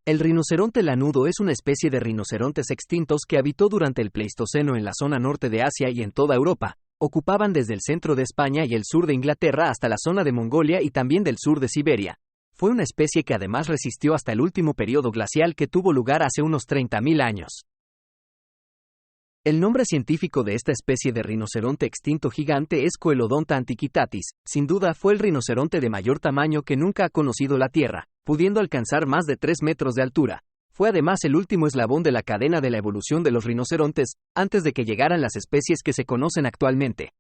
El rinoceronte lanudo es una especie de rinocerontes extintos que habitó durante el Pleistoceno en la zona norte de Asia y en toda Europa. Ocupaban desde el centro de España y el sur de Inglaterra hasta la zona de Mongolia y también del sur de Siberia. Fue una especie que además resistió hasta el último periodo glacial que tuvo lugar hace unos 30.000 años. El nombre científico de esta especie de rinoceronte extinto gigante es Coelodonta antiquitatis. Sin duda fue el rinoceronte de mayor tamaño que nunca ha conocido la Tierra, pudiendo alcanzar más de 3 metros de altura. Fue además el último eslabón de la cadena de la evolución de los rinocerontes, antes de que llegaran las especies que se conocen actualmente.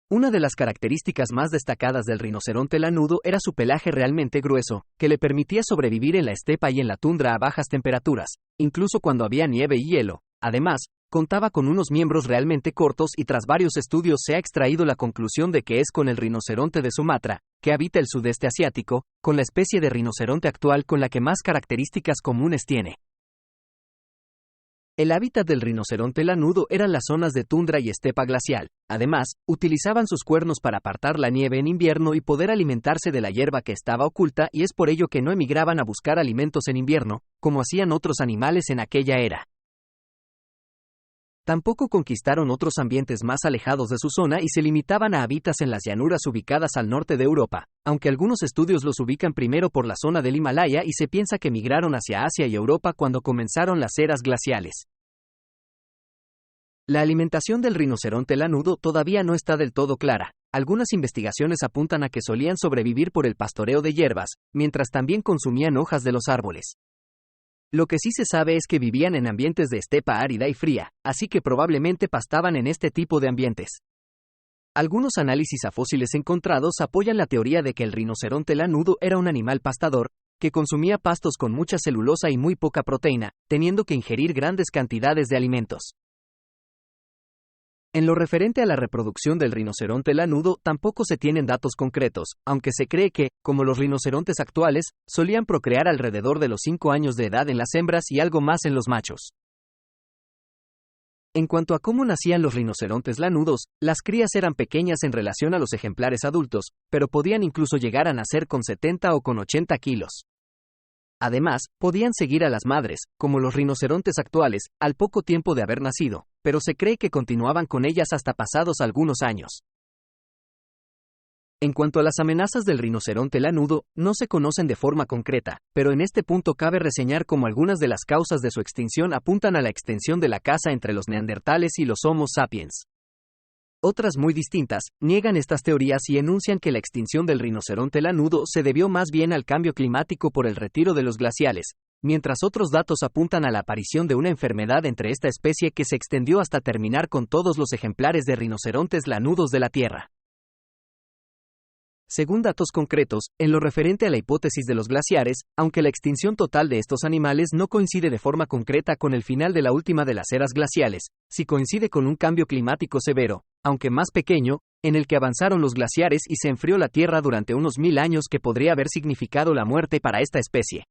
Una de las características más destacadas del rinoceronte lanudo era su pelaje realmente grueso, que le permitía sobrevivir en la estepa y en la tundra a bajas temperaturas, incluso cuando había nieve y hielo. Además, contaba con unos miembros realmente cortos y tras varios estudios se ha extraído la conclusión de que es con el rinoceronte de Sumatra, que habita el sudeste asiático, con la especie de rinoceronte actual con la que más características comunes tiene. El hábitat del rinoceronte lanudo eran las zonas de tundra y estepa glacial. Además, utilizaban sus cuernos para apartar la nieve en invierno y poder alimentarse de la hierba que estaba oculta, y es por ello que no emigraban a buscar alimentos en invierno, como hacían otros animales en aquella era. Tampoco conquistaron otros ambientes más alejados de su zona y se limitaban a hábitats en las llanuras ubicadas al norte de Europa, aunque algunos estudios los ubican primero por la zona del Himalaya y se piensa que migraron hacia Asia y Europa cuando comenzaron las eras glaciales. La alimentación del rinoceronte lanudo todavía no está del todo clara. Algunas investigaciones apuntan a que solían sobrevivir por el pastoreo de hierbas, mientras también consumían hojas de los árboles. Lo que sí se sabe es que vivían en ambientes de estepa árida y fría, así que probablemente pastaban en este tipo de ambientes. Algunos análisis a fósiles encontrados apoyan la teoría de que el rinoceronte lanudo era un animal pastador, que consumía pastos con mucha celulosa y muy poca proteína, teniendo que ingerir grandes cantidades de alimentos. En lo referente a la reproducción del rinoceronte lanudo, tampoco se tienen datos concretos, aunque se cree que, como los rinocerontes actuales, solían procrear alrededor de los 5 años de edad en las hembras y algo más en los machos. En cuanto a cómo nacían los rinocerontes lanudos, las crías eran pequeñas en relación a los ejemplares adultos, pero podían incluso llegar a nacer con 70 o con 80 kilos. Además, podían seguir a las madres, como los rinocerontes actuales, al poco tiempo de haber nacido, pero se cree que continuaban con ellas hasta pasados algunos años. En cuanto a las amenazas del rinoceronte lanudo, no se conocen de forma concreta, pero en este punto cabe reseñar cómo algunas de las causas de su extinción apuntan a la extensión de la caza entre los neandertales y los Homo sapiens. Otras muy distintas, niegan estas teorías y enuncian que la extinción del rinoceronte lanudo se debió más bien al cambio climático por el retiro de los glaciales, mientras otros datos apuntan a la aparición de una enfermedad entre esta especie que se extendió hasta terminar con todos los ejemplares de rinocerontes lanudos de la Tierra. Según datos concretos, en lo referente a la hipótesis de los glaciares, aunque la extinción total de estos animales no coincide de forma concreta con el final de la última de las eras glaciales, sí coincide con un cambio climático severo, aunque más pequeño, en el que avanzaron los glaciares y se enfrió la Tierra durante unos 1000 años que podría haber significado la muerte para esta especie.